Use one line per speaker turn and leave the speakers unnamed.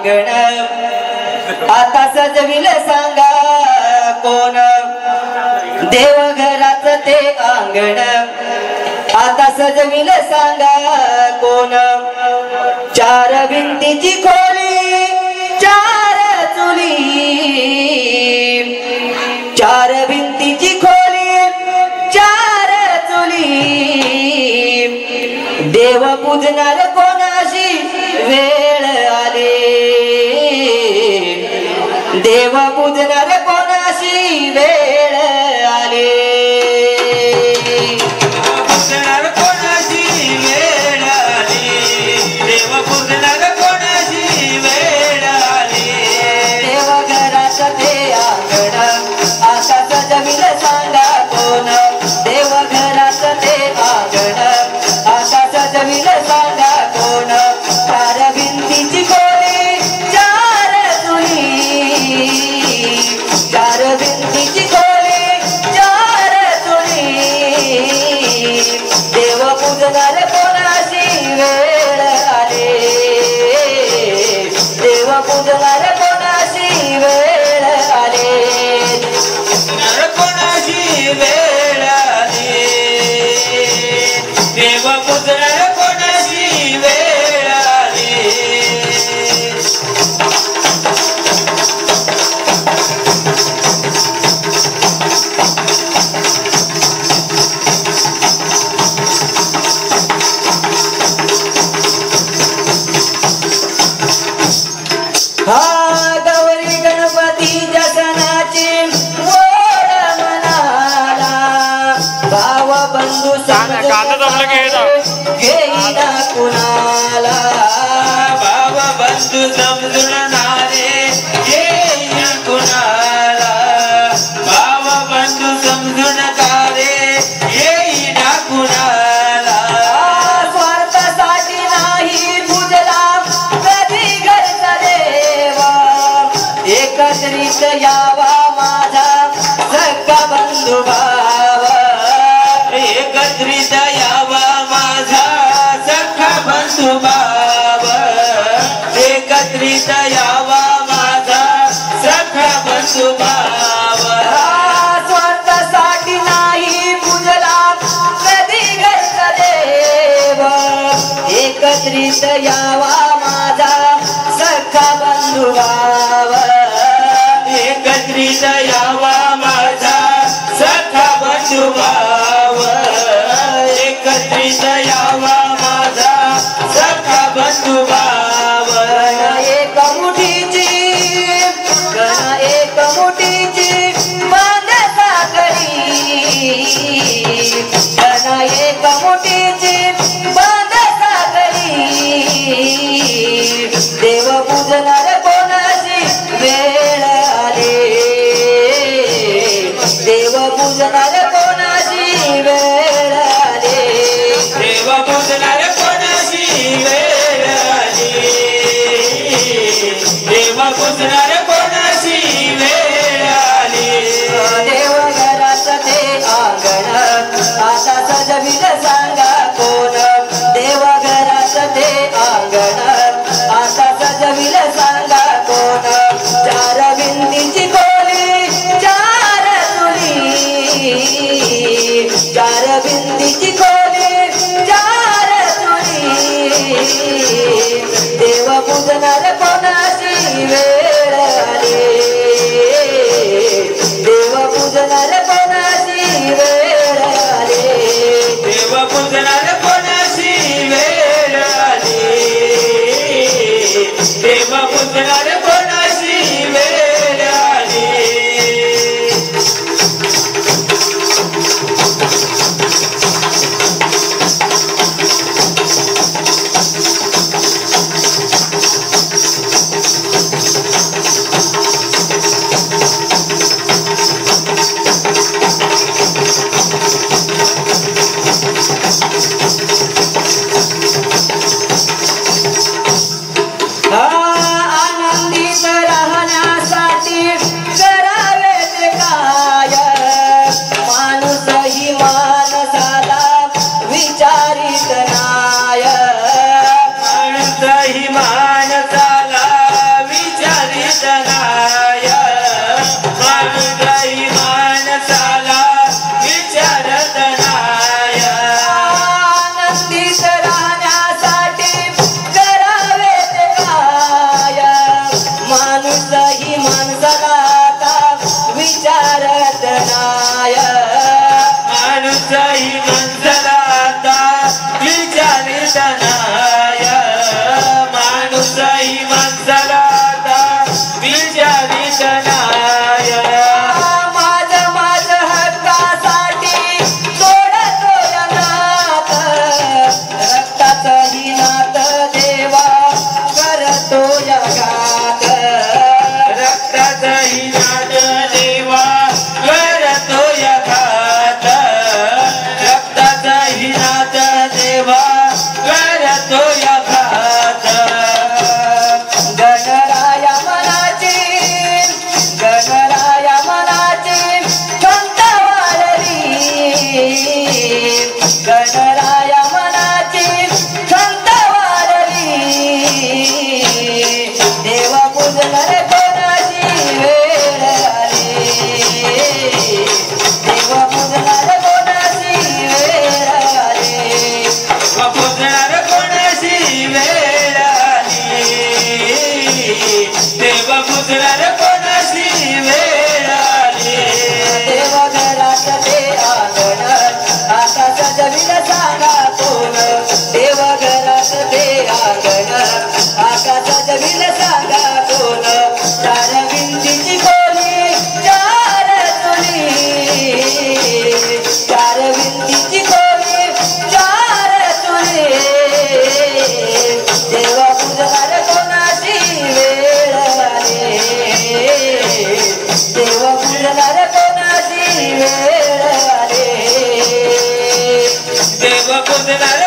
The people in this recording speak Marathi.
अंगण आता सजविल सांगा कोण देवघरात ते अंगण आता सजविल सांगा कोण चार भिंतीची खोली चार चुली चार भिंतीची खोली चार चुली देव पूजनार कोणाशी वेळ आली देव पूजनार कोणाशी वेळ आली
पूजनार कोणाशी वेळ आली देव पूजनार कोणाशी वेळ आली
देवघरात ते अंगण आता सजविल सांगा कोण देवघरात ते अंगण आता सजविल सांगा कोण चार भिंतीची खोली चार चुली चार भिंतीची खोली चार चुली देव पूजनार कोणाशी वेळ आली देव पूजनार कोणाशी वेळ आली
कोणाशी वेळ आली देव पूजनार कोणाशी वेळ आली
हा गौरी गणपतीच्या सणाची ओढ मनाला भाव बंधू घेईना कुणाला
भाव बंधू समजून नारे येईना कुणाला भाव बंधू समजून कारे येईना कुणाला
स्वार्थासाठी नाही पूजला कधी घरचा देव एकत्रित यावा माझा सगळा बंधू भाव
एकत्रित यावा माझा सखा बंधू भाव एकत्रित यावा माझा सखा बंधू भाव
स्वार्थासाठी नाही पूजला कधी घरचा देव एकत्रित यावा माझा सखा बंधू भाव
एकत्रित यावा माझा सखा बंधू भाव एकत्रित यावा माझा सखा बंधू भाव
एक मुठीची एक मुठीची बांध साखरी एक मुठीची बांध साखरी देव पूजनार कोणाशी वेळ आली देव पूजनार कोणाशी वेळ आली
देव पूजनार कोणाशी वेळ आली देव पूजनार कोणाशी वेळ आली
देवघरात ते अंगण आता सजविल सांगा कोण देवघरात ते अंगण आता सजविल सांगा कोण चार भिंतीची खोली चार चुली चार भिंतीची खोली चार चुली देव पूजनार कोणाशी वेळ आली देव पूजनार कोणाशी वेळ आली
देव पूजनार कोणाशी वेळ आली देव पूजनार कोणाशी वेळ आली
आनंद घात
रक्ताचा हिनाद देवा करतो यथात रक्ताचा हिनाद देवा करतो यथात
गणराया मनाची खंत वाढली गणराया मनाची खंत वाढली देव पूजणार कोणाची वेळ आली देव पूजणार कोणाची वेळ आली
पूजणार कोणाशी वेळ आली देव पूजणार कोणाशी वेळ आली
देव घरात ते अंगण आता सजविल सांगा कोण देव घरात ते अंगण आता सजविल सांगा कोण चार भिंतीची खोली चार चुली चार भिंतीची खोली चार चुली देव पूजणार कोणाची वेळ आली देव पूजणार कोणाची वेळ आली
देव पूजणार